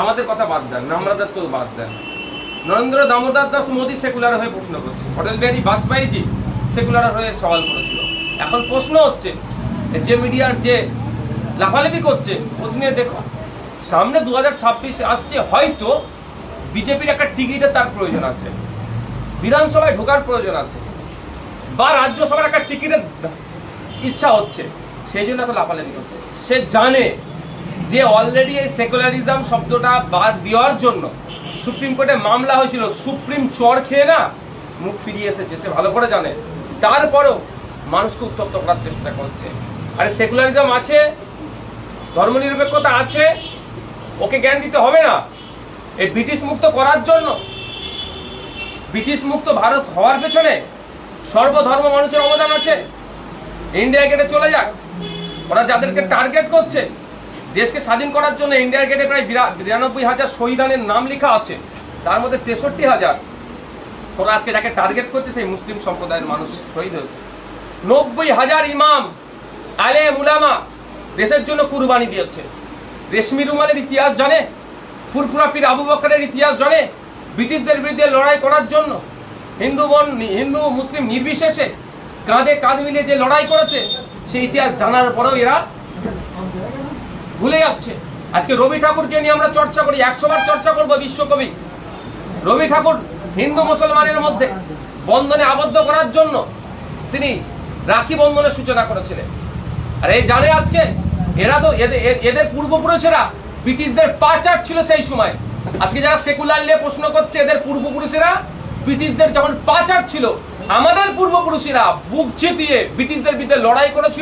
আমাদের কথা বাদ দেন, নামরাদার তো বাদ দেন। নরেন্দ্র দামোদর দাস মোদী সেকুলার হয়ে প্রশ্ন করছে, অটল বিহারী বাজপেয়ীজি সেকুলার হয়ে সওয়াল করেছিল। এখন প্রশ্ন হচ্ছে যে মিডিয়ার যে লাফালাফি করছে খোঁজ নিয়ে দেখো, সামনে 2026 আসছে, হয়তো বিজেপির একটা টিকিটের তার প্রয়োজন আছে, বিধানসভায় ঢোকার প্রয়োজন আছে, বা রাজ্যসভার একটা টিকিটের ইচ্ছা হচ্ছে, সেই জন্য এত লাফালাফি করছে। সে জানে যে অলরেডি এই সেকুলারিজম শব্দটা বাদ দেওয়ার জন্য সুপ্রিম কোর্টে মামলা হয়েছিল, সুপ্রিম চড় খেয়ে না মুখ ফিরিয়ে এসেছে, সে ভালো করে জানে। তারপরেও মানুষকে উত্তপ্ত করার চেষ্টা করছে। আরে সেকুলারিজম আছে, ধর্মনিরপেক্ষতা আছে, ওকে জ্ঞান দিতে হবে না? এই ব্রিটিশ মুক্ত করার জন্য, ব্রিটিশ মুক্ত ভারত হওয়ার পেছনে সর্বধর্ম মানুষের অবদান আছে। ইন্ডিয়া গেটে চলে যাক, ওরা যাদেরকে টার্গেট করছে দেশকে স্বাধীন করার জন্য, ইন্ডিয়া গেটে প্রায় 92,000 শহীদানের নাম লেখা আছে, তার মধ্যে 63,000 ওরা আজকে যাকে টার্গেট করছে সেই মুসলিম সম্প্রদায়ের মানুষ শহীদ হয়েছে। 90,000 ইমাম আলেম উলামা দেশের জন্য কুরবানি দিয়েছে। রেশমি রুমালের ইতিহাস জানে, ফুরফুরা পীর আবু বকরের ইতিহাস জানে, ব্রিটিশদের বিরুদ্ধে লড়াই করার জন্য হিন্দু মুসলিম নির্বিশেষে কাঁধে কাঁধ মিলিয়ে যে লড়াই করেছে, সেই ইতিহাস জানার পরেও এরা ভুলে যাচ্ছে। আজকে রবি ঠাকুরকে নিয়ে আমরা চর্চা করি, 100 বার চর্চা করবো। বিশ্বকবি রবি ঠাকুর হিন্দু মুসলমানের মধ্যে বন্ধনে আবদ্ধ করার জন্য তিনি রাখি বন্ধনের সূচনা করেছিলেন। আর এই জানে আজকে এরা তো এদের পূর্বপুরুষেরা ব্রিটিশদের পা চাটছিল সেই সময়। আজকে যারা সেকুলার নিয়ে প্রশ্ন করছে, এদের পূর্বপুরুষেরা ব্রিটিশদের যখন পা চাটছিল, আমাদের পূর্বপুরুষেরা বুক চিতিয়ে ব্রিটিশদের বিরুদ্ধে লড়াই করেছিল।